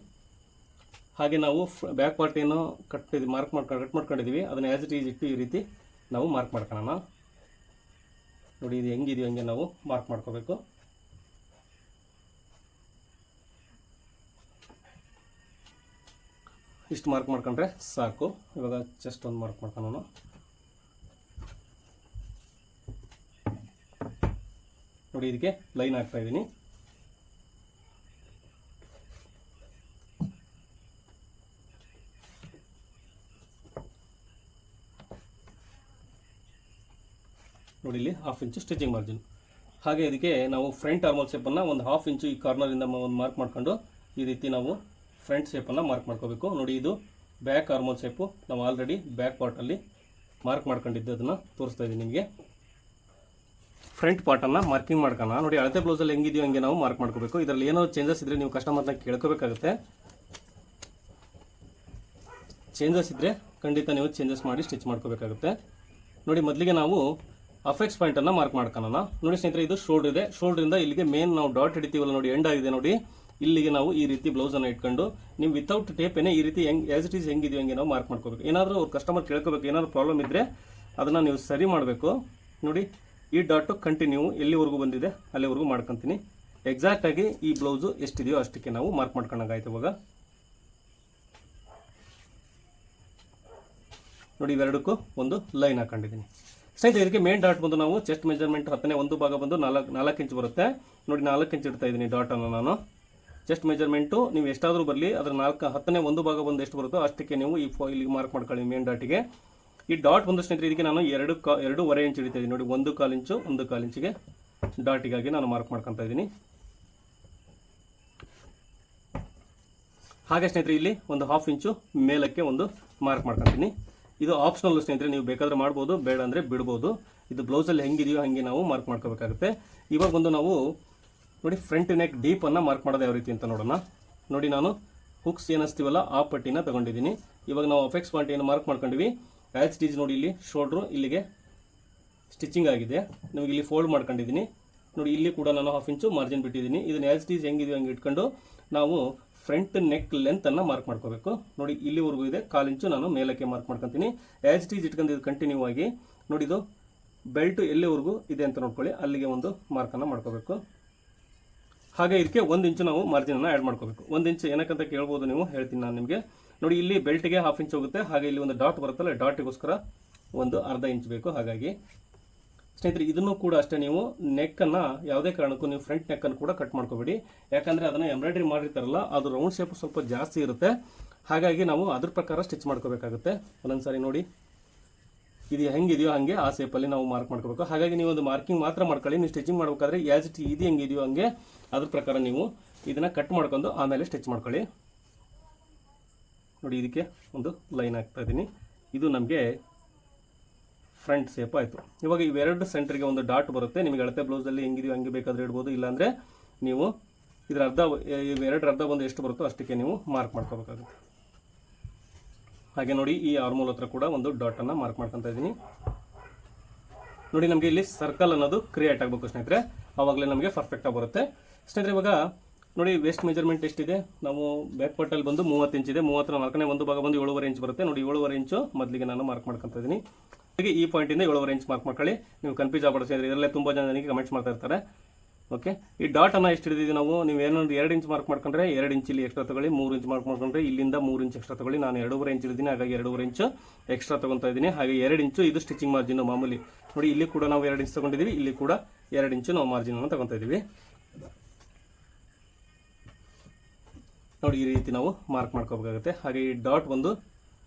Speaker 1: ಹಾಗೆ ನಾವು ಬ್ಯಾಕ್ ಪಾರ್ಟ್ ಏನು ಕಟ್ ಮಾಡ್ಕೊಂಡಿದ್ದೀವಿ ಅದನ್ನು ಆ್ಯಸ್ ಇಟ್ ಈಸ್ ಇಟ್ಟು ಈ ರೀತಿ ನಾವು ಮಾರ್ಕ್ ಮಾಡ್ಕೊಳ್ಳೋಣ. ನೋಡಿ ಇದು ಹೆಂಗಿದೆಯೋ ಹಂಗೆ ನಾವು ಮಾರ್ಕ್ ಮಾಡ್ಕೋಬೇಕು. ಇಷ್ಟು ಮಾರ್ಕ್ ಮಾಡ್ಕೊಂಡ್ರೆ ಸಾಕು. ಇವಾಗ ಚೆಸ್ಟ್ ಒಂದು ಮಾರ್ಕ್ ಮಾಡ್ಕೊಳ್ಳೋಣ. ನೋಡಿ ಇದಕ್ಕೆ ಲೈನ್ ಹಾಕ್ತಾ ಇದ್ದೀನಿ. ನೋಡಿ ಇಲ್ಲಿ 1/2 ಇಂಚು ಸ್ಟಿಚಿಂಗ್ ಮಾರ್ಜಿನ್. ಹಾಗೆ ಇದಕ್ಕೆ ನಾವು ಫ್ರಂಟ್ ಆರ್ಮೋಲ್ ಶೇಪನ್ನು ಒಂದು 1/2 ಇಂಚು ಈ ಕಾರ್ನರಿಂದ ಒಂದು ಮಾರ್ಕ್ ಮಾಡ್ಕೊಂಡು ಈ ರೀತಿ ನಾವು ಫ್ರಂಟ್ ಶೇಪನ್ನು ಮಾರ್ಕ್ ಮಾಡ್ಕೋಬೇಕು. ನೋಡಿ ಇದು ಬ್ಯಾಕ್ ಆರ್ಮೋಲ್ ಶೇಪು, ನಾವು ಆಲ್ರೆಡಿ ಬ್ಯಾಕ್ ಪಾರ್ಟಲ್ಲಿ ಮಾರ್ಕ್ ಮಾಡ್ಕೊಂಡಿದ್ದು ಅದನ್ನು ತೋರಿಸ್ತಾ ಇದ್ದೀನಿ ನಿಮಗೆ. ಫ್ರಂಟ್ ಪಾರ್ಟನ್ನು ಮಾರ್ಕಿಂಗ್ ಮಾಡ್ಕೊಳ್ಳೋಣ. ನೋಡಿ ಅಳತೆ ಬ್ಲೌಸಲ್ಲಿ ಹೆಂಗಿದೆಯೋ ಹಂಗೆ ನಾವು ಮಾರ್ಕ್ ಮಾಡ್ಕೋಬೇಕು. ಇದರಲ್ಲಿ ಏನೋ ಚೇಂಜಸ್ ಇದ್ದರೆ ನೀವು ಕಸ್ಟಮರ್ನ ಕೇಳ್ಕೋಬೇಕಾಗುತ್ತೆ. ಚೇಂಜಸ್ ಇದ್ದರೆ ಖಂಡಿತ ನೀವು ಚೇಂಜಸ್ ಮಾಡಿ ಸ್ಟಿಚ್ ಮಾಡ್ಕೋಬೇಕಾಗುತ್ತೆ. ನೋಡಿ ಮೊದಲಿಗೆ ನಾವು ಅಫೆಕ್ಸ್ ಪಾಯಿಂಟನ್ನು ಮಾರ್ಕ್ ಮಾಡ್ಕೊಳ್ಳೋಣ. ನೋಡಿ ಸ್ನೇಹಿತರೆ ಇದು ಶೋಲ್ಡರ್ ಇದೆ. ಶೋಲ್ಡ್ರಿಂದ ಇಲ್ಲಿಗೆ ಮೇನ್ ನಾವು ಡಾಟ್ ಹಿಡಿತೀವಲ್ಲ ನೋಡಿ ಎಂಡ್ ಆಗಿದೆ. ನೋಡಿ ಇಲ್ಲಿಗೆ ನಾವು ಈ ರೀತಿ ಬ್ಲೌಸನ್ನು ಇಟ್ಕೊಂಡು ನೀವು ವಿತೌಟ್ ಟೇಪೇನೆ ಈ ರೀತಿ ಆ್ಯಸ್ ಇಟ್ ಈಸ್ ಹೆಂಗಿದೆಯೋ ಹಂಗೆ ನಾವು ಮಾರ್ಕ್ ಮಾಡ್ಕೋಬೇಕು. ಏನಾದರೂ ಅವ್ರು ಕಸ್ಟಮರ್ ಕೇಳ್ಕೋಬೇಕು, ಏನಾದರೂ ಪ್ರಾಬ್ಲಮ್ ಇದ್ದರೆ ಅದನ್ನು ನೀವು ಸರಿ ಮಾಡಬೇಕು. ನೋಡಿ ಈ ಡಾಟು ಕಂಟಿನ್ಯೂ ಎಲ್ಲಿವರೆಗೂ ಬಂದಿದೆ ಅಲ್ಲಿವರೆಗೂ ಮಾಡ್ಕೊತೀನಿ. ಎಕ್ಸಾಕ್ಟಾಗಿ ಈ ಬ್ಲೌಸು ಎಷ್ಟಿದೆಯೋ ಅಷ್ಟಕ್ಕೆ ನಾವು ಮಾರ್ಕ್ ಮಾಡ್ಕೊಂಡಾಗಾಯ್ತು. ಇವಾಗ ನೋಡಿ ಇವೆರಡಕ್ಕೂ ಒಂದು ಲೈನ್ ಹಾಕೊಂಡಿದ್ದೀನಿ ಸ್ನೇಹಿತರೆ. ಇದಕ್ಕೆ ಮೇನ್ ಡಾಟ್ ಬಂದು ನಾವು ಚೆಸ್ಟ್ ಮೆಜರ್ಮೆಂಟ್ 10ನೇ 1 ಭಾಗ ಬಂದು 4 ಇಂಚ್ ಬರುತ್ತೆ. ನೋಡಿ 4 ಇಂಚ್ ಇಡ್ತಾ ಇದ್ದೀನಿ ಡಾಟನ್ನು ನಾನು. ಚೆಸ್ಟ್ ಮೆಜರ್ಮೆಂಟು ನೀವು ಎಷ್ಟಾದರೂ ಬರಲಿ ಅದರ 10ನೇ 1 ಭಾಗ ಬಂದು ಎಷ್ಟು ಬರುತ್ತೋ ಅಷ್ಟಕ್ಕೆ ನೀವು ಇಲ್ಲಿ ಮಾರ್ಕ್ ಮಾಡ್ಕೊಳ್ಳಿ ಮೇನ್ ಡಾಟಿಗೆ. ಈ ಡಾಟ್ ಬಂದು ಸ್ನೇಹಿತರೆ ಇದಕ್ಕೆ ನಾನು 2.5 ಇಂಚ್ ಹಿಡಿತಾ ಇದ್ದೀನಿ. ನೋಡಿ 1/4 ಇಂಚು 1/4 ಇಂಚಿಗೆ ಡಾಟಿಗಾಗಿ ನಾನು ಮಾರ್ಕ್ ಮಾಡ್ಕೊತಾ ಇದ್ದೀನಿ. ಹಾಗೆ ಸ್ನೇಹಿತರೆ ಇಲ್ಲಿ ಒಂದು 1/2 ಇಂಚು ಮೇಲಕ್ಕೆ ಒಂದು ಮಾರ್ಕ್ ಮಾಡ್ಕೊತೀನಿ. ಇದು ಆಪ್ಷನಲ್ ಸ್ನೇಹಿತರೆ, ನೀವು ಬೇಕಾದರೆ ಮಾಡ್ಬೋದು, ಬೇಡ ಅಂದರೆ ಬಿಡ್ಬೋದು. ಇದು ಬ್ಲೌಸಲ್ಲಿ ಹೆಂಗಿದೆಯೋ ಹಾಗೆ ನಾವು ಮಾರ್ಕ್ ಮಾಡ್ಕೋಬೇಕಾಗುತ್ತೆ. ಇವಾಗ ಬಂದು ನಾವು ನೋಡಿ ಫ್ರಂಟ್ ನೆಕ್ ಡೀಪನ್ನು ಮಾರ್ಕ್ ಮಾಡೋದು ಯಾವ ರೀತಿ ಅಂತ ನೋಡೋಣ. ನೋಡಿ ನಾನು ಹುಕ್ಸ್ ಏನಿಸ್ತೀವಲ್ಲ ಆ ಪಟ್ಟಿನ ತಗೊಂಡಿದ್ದೀನಿ. ಇವಾಗ ನಾವು ಅಫೆಕ್ಸ್ ಪಾಯಿಂಟ್ ಏನು ಮಾರ್ಕ್ ಮಾಡ್ಕೊಂಡಿವಿ ಆ್ಯಸ್ ಇಟ್ ಈಸ್. ನೋಡಿ ಇಲ್ಲಿ ಶೋಲ್ಡ್ರು ಇಲ್ಲಿಗೆ ಸ್ಟಿಚಿಂಗ್ ಆಗಿದೆ. ನಿಮಗೆ ಇಲ್ಲಿ ಫೋಲ್ಡ್ ಮಾಡ್ಕೊಂಡಿದ್ದೀನಿ. ನೋಡಿ ಇಲ್ಲಿ ಕೂಡ ನಾನು 1/2 ಇಂಚು ಮಾರ್ಜಿನ್ ಬಿಟ್ಟಿದ್ದೀನಿ. ಇದನ್ನು ಆ್ಯಸ್ ಇಟ್ ಈಸ್ ಹೆಂಗಿದೆಯೋ ಹಂಗೆ ಇಟ್ಕೊಂಡು ನಾವು ಫ್ರಂಟ್ ನೆಕ್ ಲೆಂತನ್ನು ಮಾರ್ಕ್ ಮಾಡ್ಕೋಬೇಕು. ನೋಡಿ ಇಲ್ಲಿವರೆಗೂ ಇದೆ, 1/4 ಇಂಚು ನಾನು ಮೇಲಕ್ಕೆ ಮಾರ್ಕ್ ಮಾಡ್ಕೊತೀನಿ. ಆ್ಯಸ್ ಇಟ್ ಈಸ್ ಇಟ್ಕೊಂಡು ಇದು ಕಂಟಿನ್ಯೂ ಆಗಿ ನೋಡಿ ಇದು ಬೆಲ್ಟ್ ಎಲ್ಲಿವರೆಗೂ ಇದೆ ಅಂತ ನೋಡ್ಕೊಳ್ಳಿ, ಅಲ್ಲಿಗೆ ಒಂದು ಮಾರ್ಕನ್ನು ಮಾಡ್ಕೋಬೇಕು. ಹಾಗೆ ಇದಕ್ಕೆ 1 ಇಂಚು ನಾವು ಮಾರ್ಜಿನನ್ನು ಆ್ಯಡ್ ಮಾಡ್ಕೋಬೇಕು. 1 ಇಂಚು ಏನಕ್ಕಂತ ಕೇಳ್ಬೋದು ನೀವು, ಹೇಳ್ತೀನಿ ನಾನು ನಿಮಗೆ. ನೋಡಿ ಇಲ್ಲಿ ಬೆಲ್ಟ್ಗೆ 1/2 ಇಂಚ್ ಹೋಗುತ್ತೆ. ಹಾಗೆ ಇಲ್ಲಿ ಒಂದು ಡಾಟ್ ಬರುತ್ತಲ್ಲ, ಡಾಟಿಗೋಸ್ಕರ ಒಂದು 1/2 ಇಂಚ್ ಬೇಕು. ಹಾಗಾಗಿ ಸ್ನೇಹಿತರೆ ಇದನ್ನು ಕೂಡ ಅಷ್ಟೇ, ನೀವು ನೆಕ್ಕನ್ನು ಯಾವುದೇ ಕಾರಣಕ್ಕೂ ನೀವು ಫ್ರಂಟ್ ನೆಕ್ಕನ್ನು ಕೂಡ ಕಟ್ ಮಾಡ್ಕೋಬೇಡಿ. ಯಾಕಂದರೆ ಅದನ್ನು ಎಂಬ್ರಾಯ್ಡ್ರಿ ಮಾಡಿರ್ತಾರಲ್ಲ ಅದು ರೌಂಡ್ ಶೇಪ್ ಸ್ವಲ್ಪ ಜಾಸ್ತಿ ಇರುತ್ತೆ. ಹಾಗಾಗಿ ನಾವು ಅದ್ರ ಪ್ರಕಾರ ಸ್ಟಿಚ್ ಮಾಡ್ಕೋಬೇಕಾಗುತ್ತೆ. ಒಂದೊಂದು ಸಾರಿ ನೋಡಿ ಇದು ಹೆಂಗಿದೆಯೋ ಹಾಗೆ ಆ ಶೇಪಲ್ಲಿ ನಾವು ಮಾರ್ಕ್ ಮಾಡ್ಕೋಬೇಕು. ಹಾಗಾಗಿ ನೀವು ಒಂದು ಮಾರ್ಕಿಂಗ್ ಮಾತ್ರ ಮಾಡ್ಕೊಳ್ಳಿ. ನೀವು ಸ್ಟಿಚಿಂಗ್ ಮಾಡಬೇಕಾದ್ರೆ ಆ್ಯಸ್ ಇಟ್ ಇದು ಹೆಂಗಿದೆಯೋ ಹಂಗೆ ಅದ್ರ ಪ್ರಕಾರ ನೀವು ಇದನ್ನು ಕಟ್ ಮಾಡ್ಕೊಂಡು ಆಮೇಲೆ ಸ್ಟಿಚ್ ಮಾಡ್ಕೊಳ್ಳಿ. ನೋಡಿ ಇದಕ್ಕೆ ಒಂದು ಲೈನ್ ಹಾಕ್ತಾ ಇದ್ದೀನಿ. ಇದು ನಮಗೆ ಫ್ರಂಟ್ ಶೇಪ್ ಆಯಿತು. ಇವಾಗ ಇವೆರಡು ಸೆಂಟ್ರಿಗೆ ಒಂದು ಡಾಟ್ ಬರುತ್ತೆ. ನಿಮಗೆ ಅಳತೆ ಬ್ಲೌಸಲ್ಲಿ ಹೆಂಗಿದೆಯೋ ಹಂಗೆ ಬೇಕಾದರೆ ಇಡ್ಬೋದು, ಇಲ್ಲಾಂದರೆ ನೀವು ಇದರ ಇವೆರಡರ ಅರ್ಧ ಬಂದು ಎಷ್ಟು ಬರುತ್ತೋ ಅಷ್ಟಕ್ಕೆ ನೀವು ಮಾರ್ಕ್ ಮಾಡ್ಕೋಬೇಕಾಗುತ್ತೆ. ಹಾಗೆ ನೋಡಿ ಈ ಆರ್ಮೋಲ್ ಹತ್ರ ಕೂಡ ಒಂದು ಡಾಟನ್ನು ಮಾರ್ಕ್ ಮಾಡ್ಕೊತಾ ಇದ್ದೀನಿ. ನೋಡಿ ನಮಗೆ ಇಲ್ಲಿ ಸರ್ಕಲ್ ಅನ್ನೋದು ಕ್ರಿಯೇಟ್ ಆಗಬೇಕು ಸ್ನೇಹಿತರೆ, ಆವಾಗಲೇ ನಮಗೆ ಪರ್ಫೆಕ್ಟಾಗಿ ಬರುತ್ತೆ ಸ್ನೇಹಿತರೆ. ಇವಾಗ ನೋಡಿ ವೇಸ್ಟ್ ಮೆಜರ್ಮೆಂಟ್ ಎಷ್ಟಿದೆ, ನಾವು ಬ್ಯಾಕ್ ಪಾರ್ಟಲ್ಲಿ ಬಂದು 30 ಇಂಚ್ ಇದೆ, 30ರ 4ನೇ ಒಂದು ಭಾಗ ಬಂದು 7.5 ಇಂಚ್ ಬರುತ್ತೆ. ನೋಡಿ 7.5 ಇಂಚು ಮೊದಲಿಗೆ ನಾನು ಮಾರ್ಕ್ ಮಾಡ್ಕೊತಾ ಇದ್ದೀನಿ. ಹಾಗೆ ಈ ಪಾಯಿಂಟಿಂದ 7.5 ಇಂಚ್ ಮಾರ್ಕ್ ಮಾಡ್ಕೊಳ್ಳಿ. ನೀವು ಕನ್ಫ್ಯೂಸ್ ಆಗ್ಬಾರ್ದು ಸ್ನೇಹಿತರೆ, ಇದರಲ್ಲೇ ತುಂಬ ಜನ ನನಗೆ ಕಮೆಂಟ್ಸ್ ಮಾಡ್ತಾ ಇರ್ತಾರೆ. ಓಕೆ, ಈ ಡಾಟನ್ನು ಎಷ್ಟು ಹಿಡಿದಿದ್ದೀವಿ ನಾವು, ನೀವು ಏನೊಂದು 2 ಇಂಚ್ ಮಾರ್ಕ್ ಮಾಡ್ಕೊಂಡ್ರೆ 2 ಇಂಚ್ ಇಲ್ಲಿ ಎಕ್ಸ್ಟ್ರಾ ತಗೊಳ್ಳಿ, 3 ಇಂಚ್ ಮಾರ್ಕ್ ಮಾಡ್ಕೊಂಡ್ರೆ ಇಲ್ಲಿಂದ 3 ಇಂಚ್ ಎಕ್ಸ್ಟ್ರಾ ತಗೊಳ್ಳಿ. ನಾನು 2.5 ಇಂಚ್ ಇದ್ದೀನಿ, ಹಾಗಾಗಿ 2.5 ಇಂಚು ಎಕ್ಸ್ಟ್ರಾ ತೊಗೊತಾ ಇದ್ದೀನಿ. ಹಾಗೆ 2 ಇಂಚು ಇದು ಸ್ಟಿಚಿಂಗ್ ಮಾರ್ಜಿನ್ ಮಾಮೂಲಿ. ನೋಡಿ ಇಲ್ಲಿ ಕೂಡ ನಾವು 2 ಇಂಚ್ ತೊಗೊಂಡಿದ್ದೀವಿ, ಇಲ್ಲಿ ಕೂಡ 2 ಇಂಚು ನಾವು ಮಾರ್ಜಿನನ್ನು ತೊಗೊತಾ ಇದ್ದೀವಿ. ನೋಡಿ ಈ ರೀತಿ ನಾವು ಮಾರ್ಕ್ ಮಾಡ್ಕೋಬೇಕಾಗುತ್ತೆ. ಹಾಗೆ ಈ ಡಾಟ್ ಒಂದು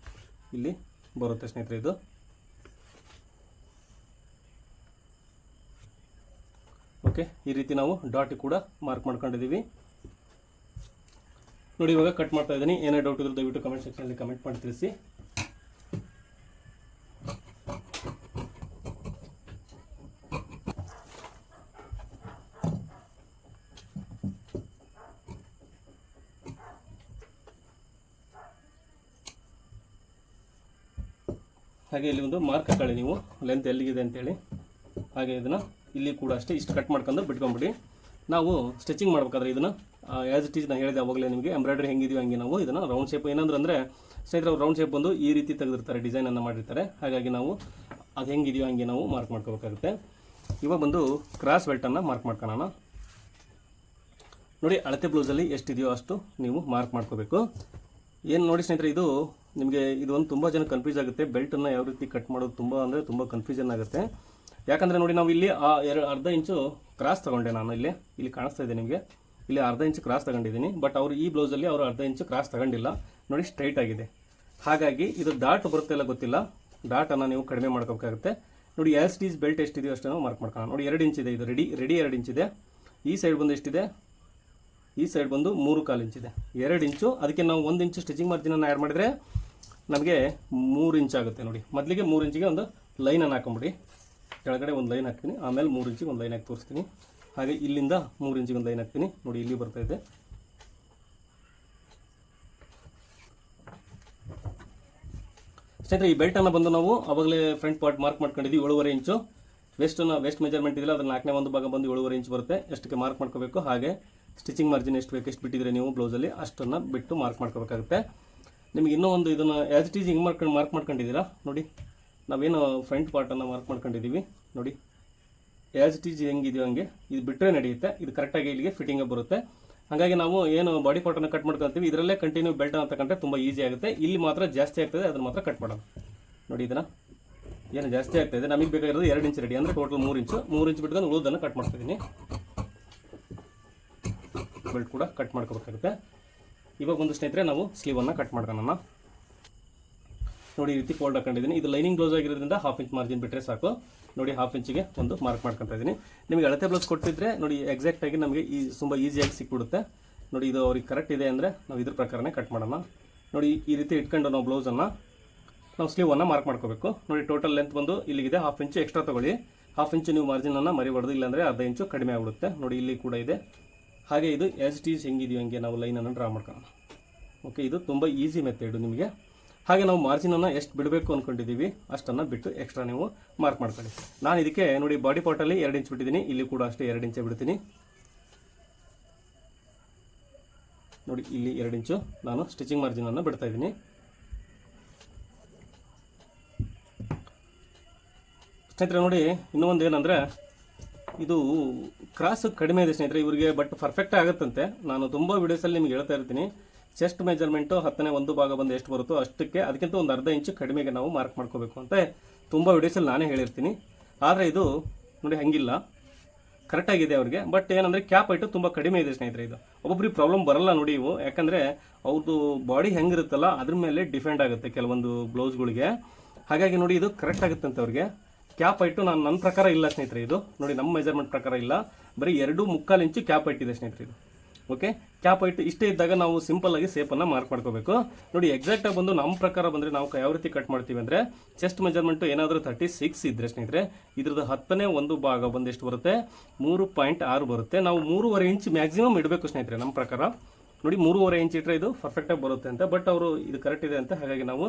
Speaker 1: ಇಲ್ಲಿ ಬರುತ್ತೆ ಸ್ನೇಹಿತರೆ ಇದು. ಓಕೆ, ಈ ರೀತಿ ನಾವು ಡಾಟ್ ಕೂಡ ಮಾರ್ಕ್ ಮಾಡ್ಕೊಂಡಿದ್ದೀವಿ. ನೋಡಿ ಇವಾಗ ಕಟ್ ಮಾಡ್ತಾ ಇದ್ದೀನಿ. ಏನೇ ಡೌಟ್ ಇದ್ರೂ ದಯವಿಟ್ಟು ಕಮೆಂಟ್ ಸೆಕ್ಷನಲ್ಲಿ ಕಮೆಂಟ್ ಮಾಡಿ ತಿಳಿಸಿ. ಹಾಗೆ ಇಲ್ಲಿ ಒಂದು ಮಾರ್ಕ್ ಹಾಕೊಳ್ಳಿ ನೀವು, ಲೆಂತ್ ಎಲ್ಲಿಗಿದೆ ಅಂತೇಳಿ. ಹಾಗೆ ಇದನ್ನು ಇಲ್ಲಿ ಕೂಡ ಅಷ್ಟೇ ಇಷ್ಟು ಕಟ್ ಮಾಡ್ಕೊಂಡು ಬಿಟ್ಕೊಂಡ್ಬಿಡಿ. ನಾವು ಸ್ಟಿಚಿಂಗ್ ಮಾಡಬೇಕಾದ್ರೆ ಇದನ್ನು ಆ್ಯಸ್ ಇಟ್ ಈಸ್ ನಾನು ಹೇಳಿದೆ ಅವಾಗಲೇ ನಿಮಗೆ, ಎಂಬ್ರಾಯ್ಡ್ರಿ ಹೆಂಗಿದೆಯೋ ಹಂಗೆ ನಾವು ಇದನ್ನು ರೌಂಡ್ ಶೇಪ್ ಏನಂದ್ರೆ ಸ್ನೇಹಿತರೆ ರೌಂಡ್ ಶೇಪ್ ಬಂದು ಈ ರೀತಿ ತೆಗೆದಿರ್ತಾರೆ, ಡಿಸೈನನ್ನು ಮಾಡಿರ್ತಾರೆ. ಹಾಗಾಗಿ ನಾವು ಅದು ಹೆಂಗಿದೆಯೋ ಹಂಗೆ ನಾವು ಮಾರ್ಕ್ ಮಾಡ್ಕೋಬೇಕಾಗುತ್ತೆ. ಇವಾಗ ಬಂದು ಕ್ರಾಸ್ ಬೆಲ್ಟನ್ನು ಮಾರ್ಕ್ ಮಾಡ್ಕೊಳ್ಳೋಣ. ನೋಡಿ ಅಳತೆ ಬ್ಲೌಸಲ್ಲಿ ಎಷ್ಟಿದೆಯೋ ಅಷ್ಟು ನೀವು ಮಾರ್ಕ್ ಮಾಡ್ಕೋಬೇಕು. ಏನು ನೋಡಿ ಸ್ನೇಹಿತರೆ, ಇದು ನಿಮಗೆ ಇದು ಒಂದು ತುಂಬ ಜನ ಕನ್ಫ್ಯೂಸ್ ಆಗುತ್ತೆ. ಬೆಲ್ಟನ್ನು ಯಾವ ರೀತಿ ಕಟ್ ಮಾಡೋದು ತುಂಬ ಕನ್ಫ್ಯೂಷನ್ ಆಗುತ್ತೆ. ಯಾಕಂದರೆ ನೋಡಿ ನಾವು ಇಲ್ಲಿ ಅರ್ಧ ಇಂಚು ಕ್ರಾಸ್ ತೊಗೊಂಡೆ ನಾನು. ಇಲ್ಲಿ ಕಾಣಿಸ್ತಾ ಇದೆ ನಿಮಗೆ, ಇಲ್ಲಿ ಅರ್ಧ ಇಂಚು ಕ್ರಾಸ್ ತೊಗೊಂಡಿದ್ದೀನಿ. ಬಟ್ ಅವರು ಈ ಬ್ಲೌಸಲ್ಲಿ ಅವರು ಅರ್ಧ ಇಂಚು ಕ್ರಾಸ್ ತೊಗೊಂಡಿಲ್ಲ. ನೋಡಿ ಸ್ಟ್ರೈಟ್ ಆಗಿದೆ. ಹಾಗಾಗಿ ಇದು ಡಾಟ್ ಬರುತ್ತೆ ಇಲ್ಲ ಗೊತ್ತಿಲ್ಲ, ಡಾಟನ್ನು ನೀವು ಕಡಿಮೆ ಮಾಡ್ಕೋಬೇಕಾಗುತ್ತೆ. ನೋಡಿ ಆ್ಯಸ್ ಇಟ್ ಈಸ್ ಬೆಲ್ಟ್ ಎಷ್ಟಿದೆಯೋ ಅಷ್ಟನ್ನು ಮಾರ್ಕ್ ಮಾಡ್ಕೊಳ್ಳೋಣ. ನೋಡಿ 2 ಇಂಚ್ ಇದೆ, ಇದು ರೆಡಿ 2 ಇಂಚ್ ಇದೆ. ಈ ಸೈಡ್ ಬಂದು ಎಷ್ಟಿದೆ, ಈ ಸೈಡ್ ಬಂದು 3/4 ಇಂಚ್ ಇದೆ, 2 ಇಂಚು. ಅದಕ್ಕೆ ನಾವು 1 ಇಂಚು ಸ್ಟಿಚಿಂಗ್ ಮಾರ್ಜಿನನ್ನು ಆ್ಯಡ್ ಮಾಡಿದರೆ ನಮಗೆ 3 ಇಂಚ್ ಆಗುತ್ತೆ. ನೋಡಿ ಮೊದಲಿಗೆ 3 ಇಂಚಿಗೆ ಒಂದು ಲೈನನ್ನು ಹಾಕೊಂಬಿಡಿ. ಕೆಳಗಡೆ ಒಂದು ಲೈನ್ ಹಾಕ್ತೀನಿ, ಆಮೇಲೆ 3 ಇಂಚಿಗೆ ಒಂದು ಲೈನ್ ಹಾಕಿ ತೋರಿಸ್ತೀನಿ. ಹಾಗೆ ಇಲ್ಲಿಂದ 3 ಇಂಚಿಗೆ ಒಂದು ಲೈನ್ ಹಾಕ್ತೀನಿ. ನೋಡಿ ಇಲ್ಲಿ ಬರ್ತಾ ಇದೆ. ಸ್ನೇಹಿತರೆ ಈ ಬೆಲ್ಟನ್ನು ಬಂದು ನಾವು ಅವಾಗಲೇ ಫ್ರಂಟ್ ಪಾರ್ಟ್ ಮಾರ್ಕ್ ಮಾಡ್ಕೊಂಡಿದ್ದೀವಿ 7.5 ಇಂಚು. ವೆಸ್ಟ್ ಮೆಜರ್ಮೆಂಟ್ ಇದೆಯಲ್ಲ ಅದ್ರ 4ನೇ ಒಂದು ಭಾಗ ಬಂದು 7.5 ಇಂಚ್ ಬರುತ್ತೆ. ಎಷ್ಟಕ್ಕೆ ಮಾರ್ಕ್ ಮಾಡ್ಕೋಬೇಕು. ಹಾಗೆ ಸ್ಟಿಚಿಂಗ್ ಮಾರ್ಜಿನ್ ಎಷ್ಟು ಬೇಕು, ಎಷ್ಟು ಬಿಟ್ಟಿದ್ರೆ ನೀವು ಬ್ಲೌಸಲ್ಲಿ ಅಷ್ಟನ್ನು ಬಿಟ್ಟು ಮಾರ್ಕ್ ಮಾಡ್ಕೋಬೇಕಾಗುತ್ತೆ. ನಿಮಗೆ ಇನ್ನೂ ಒಂದು ಇದನ್ನು ಆ್ಯಸ್ ಇಟ್ ಈಸ್ ಹಿಂಗೆ ಮಾರ್ಕ್ ಮಾಡ್ಕೊಂಡಿದ್ದೀರಾ. ನೋಡಿ ನಾವೇನು ಫ್ರಂಟ್ ಪಾರ್ಟನ್ನು ಮಾರ್ಕ್ ಮಾಡ್ಕೊಂಡಿದ್ದೀವಿ. ನೋಡಿ ಆ್ಯಸ್ ಇಟ್ ಈಸ್ ಹೆಂಗಿದೆಯೋ ಹಂಗೆ ಇದು ಬಿಟ್ಟರೆ ನಡೆಯುತ್ತೆ. ಇದು ಕರೆಕ್ಟಾಗಿ ಇಲ್ಲಿಗೆ ಫಿಟ್ಟಿಂಗ್ ಬರುತ್ತೆ. ಹಾಗಾಗಿ ನಾವು ಏನು ಬಾಡಿ ಪಾರ್ಟನ್ನು ಕಟ್ ಮಾಡ್ಕೊಳ್ತೀವಿ ಇದರಲ್ಲೇ ಕಂಟಿನ್ಯೂ ಬೆಲ್ಟನ್ನು ತಗೊಂಡ್ರೆ ತುಂಬ ಈಸಿ ಆಗುತ್ತೆ. ಇಲ್ಲಿ ಮಾತ್ರ ಜಾಸ್ತಿ ಆಗ್ತದೆ, ಅದನ್ನು ಮಾತ್ರ ಕಟ್ ಮಾಡೋಣ. ನೋಡಿ ಇದನ್ನು ಏನು ಜಾಸ್ತಿ ಆಗ್ತಾಯಿದೆ, ನಮಗೆ ಬೇಕಾಗಿರೋದು 2 ಇಂಚ್ ರೆಡಿ, ಅಂದರೆ ಟೋಟಲ್ 3 ಇಂಚು. 3 ಇಂಚ್ ಬಿಟ್ಕೊಂಡು ಉಳಿದನ್ನು ಕಟ್ ಮಾಡ್ತಿದ್ದೀನಿ. ಬೆಲ್ಟ್ ಕೂಡ ಕಟ್ ಮಾಡ್ಕೋಬೇಕಾಗುತ್ತೆ. ಇವಾಗ ಒಂದು ಸ್ನೇಹಿತರೆ ನಾವು ಸ್ಲೀವನ್ನು ಕಟ್ ಮಾಡ್ಕೊಳ್ಳೋಣ. ನೋಡಿ ಈ ರೀತಿ ಫೋಲ್ಡ್ ಹಾಕೊಂಡಿದ್ದೀನಿ. ಇದು ಲೈನಿಂಗ್ ಬ್ಲೌಸ್ ಆಗಿರೋದ್ರಿಂದ 1/2 ಇಂಚ್ ಮಾರ್ಜಿನ್ ಬಿಟ್ಟರೆ ಸಾಕು. ನೋಡಿ 1/2 ಇಂಚಿಗೆ ಒಂದು ಮಾರ್ಕ್ ಮಾಡ್ಕೊತಾ ಇದ್ದೀನಿ. ನಿಮಗೆ ಅಳತೆ ಬ್ಲೌಸ್ ಕೊಟ್ಟಿದ್ರೆ ನೋಡಿ ಎಕ್ಸಾಕ್ಟಾಗಿ ನಮಗೆ ತುಂಬ ಈಸಿಯಾಗಿ ಸಿಕ್ಬಿಡುತ್ತೆ. ನೋಡಿ ಇದು ಅವ್ರಿಗೆ ಕರೆಕ್ಟ್ ಇದೆ ಅಂದರೆ ನಾವು ಇದ್ರ ಪ್ರಕಾರನೇ ಕಟ್ ಮಾಡೋಣ. ನೋಡಿ ಈ ರೀತಿ ಇಟ್ಕೊಂಡು ನಾವು ಬ್ಲೌಸನ್ನು ನಾವು ಸ್ಲೀವನ್ನು ಮಾರ್ಕ್ ಮಾಡ್ಕೋಬೇಕು. ನೋಡಿ ಟೋಟಲ್ ಲೆಂತ್ ಬಂದು ಇಲ್ಲಿಗಿದೆ, 1/2 ಇಂಚು ಎಕ್ಸ್ಟ್ರಾ ತೊಗೊಳ್ಳಿ. 1/2 ಇಂಚು ನೀವು ಮಾರ್ಜಿನನ್ನು ಮರಿಬಾರ್ದು, ಇಲ್ಲಾಂದರೆ ಅರ್ಧ ಇಂಚು ಕಡಿಮೆ ಆಗಿಬಿಡುತ್ತೆ. ನೋಡಿ ಇಲ್ಲಿ ಕೂಡ ಇದೆ. ಹಾಗೆ ಇದು ಆ್ಯಸ್ ಇಟ್ ಈಸ್ ಹೆಂಗಿದೆಯೋ ಹಂಗೆ ನಾವು ಲೈನನ್ನು ಡ್ರಾ ಮಾಡ್ಕೊಳ್ಳೋಣ. ಓಕೆ, ಇದು ತುಂಬ ಈಸಿ ಮೆಥಡು ನಿಮಗೆ. ಹಾಗೆ ನಾವು ಮಾರ್ಜಿನನ್ನು ಎಷ್ಟು ಬಿಡಬೇಕು ಅಂದ್ಕೊಂಡಿದ್ದೀವಿ ಅಷ್ಟನ್ನು ಬಿಟ್ಟು ಎಕ್ಸ್ಟ್ರಾ ನೀವು ಮಾರ್ಕ್ ಮಾಡ್ಕೊಳ್ಳಿ. ನಾನು ಇದಕ್ಕೆ ನೋಡಿ ಬಾಡಿ ಪಾರ್ಟಲ್ಲಿ 2 ಇಂಚ್ ಬಿಟ್ಟಿದ್ದೀನಿ, ಇಲ್ಲಿ ಕೂಡ ಅಷ್ಟೇ 2 ಇಂಚೇ ಬಿಡ್ತೀನಿ. ನೋಡಿ ಇಲ್ಲಿ 2 ಇಂಚು ನಾನು ಸ್ಟಿಚಿಂಗ್ ಮಾರ್ಜಿನನ್ನು ಬಿಡ್ತಾ ಇದ್ದೀನಿ. ಸ್ನೇಹಿತರೆ ನೋಡಿ ಇನ್ನೂ ಒಂದು ಏನಂದರೆ ಇದು ಕ್ರಾಸ್ ಕಡಿಮೆ ಇದೆ ಸ್ನೇಹಿತರೆ ಇವರಿಗೆ, ಬಟ್ ಪರ್ಫೆಕ್ಟ್ ಆಗುತ್ತಂತೆ. ನಾನು ತುಂಬ ವೀಡಿಯೋಸಲ್ಲಿ ನಿಮ್ಗೆ ಹೇಳ್ತಾ ಇರ್ತೀನಿ, ಚೆಸ್ಟ್ ಮೆಜರ್ಮೆಂಟು 10ನೇ ಒಂದು ಭಾಗ ಬಂದು ಎಷ್ಟು ಬರುತ್ತೋ ಅಷ್ಟಕ್ಕೆ ಅದಕ್ಕಿಂತ ಒಂದು ಅರ್ಧ ಇಂಚು ಕಡಿಮೆಗೆ ನಾವು ಮಾರ್ಕ್ ಮಾಡ್ಕೋಬೇಕು ಅಂತ ತುಂಬ ವೀಡಿಯೋಸಲ್ಲಿ ನಾನೇ ಹೇಳಿರ್ತೀನಿ. ಆದರೆ ಇದು ನೋಡಿ ಹಂಗಿಲ್ಲ, ಕರೆಕ್ಟಾಗಿದೆ ಅವ್ರಿಗೆ. ಬಟ್ ಏನಂದರೆ ಕ್ಯಾಪ್ ಐಟು ತುಂಬ ಕಡಿಮೆ ಇದೆ ಸ್ನೇಹಿತರೆ. ಇದು ಒಬ್ಬೊಬ್ರಿಗೆ ಪ್ರಾಬ್ಲಮ್ ಬರಲ್ಲ ನೋಡಿ ಇವು, ಯಾಕಂದರೆ ಅವ್ರದ್ದು ಬಾಡಿ ಹೆಂಗಿರುತ್ತಲ್ಲ ಅದ್ರ ಮೇಲೆ ಡಿಪೆಂಡ್ ಆಗುತ್ತೆ ಕೆಲವೊಂದು ಬ್ಲೌಸ್ಗಳಿಗೆ. ಹಾಗಾಗಿ ನೋಡಿ ಇದು ಕರೆಕ್ಟ್ ಆಗುತ್ತಂತೆ ಅವ್ರಿಗೆ. ಕ್ಯಾಪ್ ಐಟು ನನ್ನ ಪ್ರಕಾರ ಇಲ್ಲ ಸ್ನೇಹಿತರೆ. ಇದು ನೋಡಿ ನಮ್ಮ ಮೆಜರ್ಮೆಂಟ್ ಪ್ರಕಾರ ಇಲ್ಲ, ಬರೀ 2.25 ಇಂಚು ಕ್ಯಾಪ್ ಐಟ್ ಇದೆ ಸ್ನೇಹಿತರೆ ಇದು. ಓಕೆ, ಕ್ಯಾಪ್ ಐಟ್ ಇಷ್ಟೇ ಇದ್ದಾಗ ನಾವು ಸಿಂಪಲ್ಲಾಗಿ ಸೇಪನ್ನು ಮಾರ್ಕ್ ಮಾಡ್ಕೋಬೇಕು. ನೋಡಿ ಎಕ್ಸಾಕ್ಟಾಗಿ ಬಂದು ನಮ್ಮ ಪ್ರಕಾರ ಬಂದರೆ ನಾವು ಯಾವ ರೀತಿ ಕಟ್ ಮಾಡ್ತೀವಿ ಅಂದರೆ ಚೆಸ್ಟ್ ಮೆಜರ್ಮೆಂಟು ಏನಾದರೂ 36 ಇದ್ದರೆ ಸ್ನೇಹಿತರೆ ಇದ್ರದ್ದು 10ನೇ ಒಂದು ಭಾಗ ಬಂದು ಎಷ್ಟು ಬರುತ್ತೆ, 3.6 ಬರುತ್ತೆ. ನಾವು 3.5 ಇಂಚ್ ಮ್ಯಾಕ್ಸಿಮಮ್ ಇಡಬೇಕು ಸ್ನೇಹಿತರೆ ನಮ್ಮ ಪ್ರಕಾರ. ನೋಡಿ 3.5 ಇಂಚ್ ಇಟ್ಟರೆ ಇದು ಪರ್ಫೆಕ್ಟಾಗಿ ಬರುತ್ತೆ ಅಂತ. ಬಟ್ ಅವರು ಇದು ಕರೆಕ್ಟ್ ಇದೆ ಅಂತ, ಹಾಗಾಗಿ ನಾವು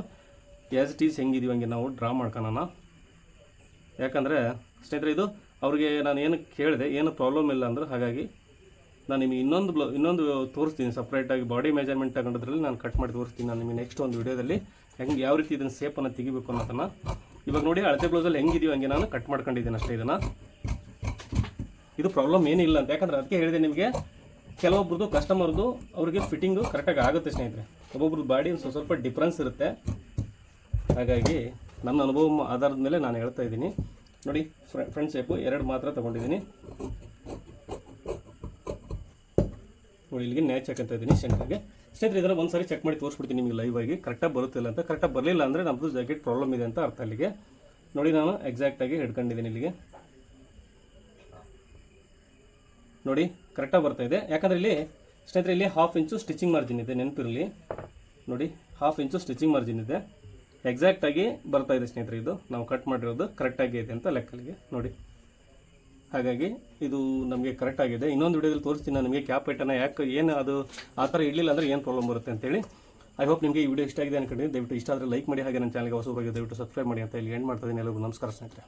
Speaker 1: ಆ್ಯಸ್ ಇಟ್ ಈಸ್ ಹೆಂಗಿದೀವಿ ಹಂಗೆ ನಾವು ಡ್ರಾ ಮಾಡ್ಕೊಳ್ಳೋಣ. ಯಾಕಂದರೆ ಸ್ನೇಹಿತರೆ ಇದು ಅವ್ರಿಗೆ ನಾನು ಏನು ಕೇಳಿದೆ, ಏನು ಪ್ರಾಬ್ಲಮ್ ಇಲ್ಲ ಅಂದ್ರೆ, ಹಾಗಾಗಿ ನಾನು ನಿಮಗೆ ಇನ್ನೊಂದು ತೋರಿಸ್ತೀನಿ ಸಪ್ರೇಟಾಗಿ ಬಾಡಿ ಮೆಜರ್ಮೆಂಟ್ ತಗೊಂಡ್ರಲ್ಲಿ ನಾನು ಕಟ್ ಮಾಡಿ ತೋರಿಸ್ತೀನಿ ನಾನು ನಿಮಗೆ ನೆಕ್ಸ್ಟ್ ಒಂದು ವಿಡಿಯೋದಲ್ಲಿ ಹೆಂಗೆ ಯಾವ ರೀತಿ ಇದನ್ನು ಸೇಪನ್ನು ತೆಗಿಬೇಕು ಅನ್ನೋದನ್ನು. ಇವಾಗ ನೋಡಿ ಅಳತೆ ಬ್ಲೌಸಲ್ಲಿ ಹೆಂಗಿದೆಯೋ ಹಂಗೆ ನಾನು ಕಟ್ ಮಾಡ್ಕೊಂಡಿದ್ದೀನಿ ಅಷ್ಟೇ. ಇದು ಪ್ರಾಬ್ಲಮ್ ಏನಿಲ್ಲ ಅಂತ, ಯಾಕಂದರೆ ಅದಕ್ಕೆ ಹೇಳಿದೆ ನಿಮಗೆ, ಕೆಲವೊಬ್ರದ್ದು ಕಸ್ಟಮರ್ದು ಅವ್ರಿಗೆ ಫಿಟ್ಟಿಂಗು ಕರೆಕ್ಟಾಗಿ ಆಗುತ್ತೆ ಸ್ನೇಹಿತರೆ. ಒಬ್ಬೊಬ್ರದ್ದು ಬಾಡಿ ಸ್ವಲ್ಪ ಡಿಫ್ರೆನ್ಸ್ ಇರುತ್ತೆ. ಹಾಗಾಗಿ ನನ್ನ ಅನುಭವ ಆಧಾರದ ಮೇಲೆ ನಾನು ಹೇಳ್ತಾ ಇದ್ದೀನಿ. ನೋಡಿ ಫ್ರಂಟ್ ಶೇಪು 2 ಮಾತ್ರ ತೊಗೊಂಡಿದ್ದೀನಿ. ನೋಡಿ ಇಲ್ಲಿಗೆ ನ್ಯಾಚ್ ಹಾಕಂತ ಇದ್ದೀನಿ ಸೆಂಟ್ರಿಗೆ. ಸ್ನೇಹಿತರೆ ಇದನ್ನು ಒಂದು ಸಾರಿ ಚೆಕ್ ಮಾಡಿ ತೋರಿಸ್ಬಿಡ್ತೀನಿ ನಿಮಗೆ ಲೈವ್ ಆಗಿ, ಕರೆಕ್ಟಾಗಿ ಬರುತ್ತಿಲ್ಲ ಅಂತ. ಕರೆಕ್ಟಾಗಿ ಬರಲಿಲ್ಲ ಅಂದರೆ ನಮ್ಮದು ಜಾಕೆಟ್ ಪ್ರಾಬ್ಲಮ್ ಇದೆ ಅಂತ ಅರ್ಥ. ಅಲ್ಲಿಗೆ ನೋಡಿ ನಾನು ಎಕ್ಸಾಕ್ಟಾಗಿ ಹಿಡ್ಕೊಂಡಿದ್ದೀನಿ. ಇಲ್ಲಿಗೆ ನೋಡಿ ಕರೆಕ್ಟಾಗಿ ಬರ್ತಾ ಇದೆ. ಯಾಕಂದರೆ ಇಲ್ಲಿ ಸ್ನೇಹಿತರೆ ಇಲ್ಲಿ 1/2 ಇಂಚು ಸ್ಟಿಚಿಂಗ್ ಮಾರ್ಜಿನ್ ಇದೆ, ನೆನಪಿರಲಿ. ನೋಡಿ 1/2 ಇಂಚು ಸ್ಟಿಚಿಂಗ್ ಮಾರ್ಜಿನ್ ಇದೆ, ಎಕ್ಸಾಕ್ಟಾಗಿ ಬರ್ತಾ ಇದೆ ಸ್ನೇಹಿತರೆ. ಇದು ನಾವು ಕಟ್ ಮಾಡಿರೋದು ಕರೆಕ್ಟಾಗಿ ಇದೆ ಅಂತ ಲೆಕ್ಕಲ್ಲಿಗೆ ನೋಡಿ. ಹಾಗಾಗಿ ಇದು ನಮಗೆ ಕರೆಕ್ಟ್ ಆಗಿದೆ. ಇನ್ನೊಂದು ವಿಡಿಯೋದಲ್ಲಿ ತೋರಿಸ್ತೀನಿ ನಾನು ನಿಮಗೆ ಕ್ಯಾಪ್ ಪೈಟನ್ನು ಯಾಕೆ ಏನು ಅದು ಆ ಥರ ಇಡಲಿಲ್ಲ ಅಂದರೆ ಏನು ಪ್ರಾಬ್ಲಮ್ ಬರುತ್ತೆ ಅಂತೇಳಿ. ಐ ಹೋಪ್ ನಿಮಗೆ ಈ ವಿಡಿಯೋ ಇಷ್ಟ ಆಗಿದೆ ಅನ್ಕೊಂಡಿದ್ದೀನಿ. ದಯವಿಟ್ಟು ಇಷ್ಟ ಆದರೆ ಲೈಕ್ ಮಾಡಿ, ಹಾಗೆ ನನ್ನ ಚಾನಲ್ಗೆ ಹೊಸಬರಾಗಿ ದಯವಿಟ್ಟು ಸಬ್ಸ್ಕ್ರೈಬ್ ಮಾಡಿ ಅಂತ ಇಲ್ಲಿ ಎಂಡ್ ಮಾಡ್ತಾ ಇದ್ದೀನಿ. ಎಲ್ಲರಿಗೂ ನಮಸ್ಕಾರ ಸ್ನೇಹಿತರೆ.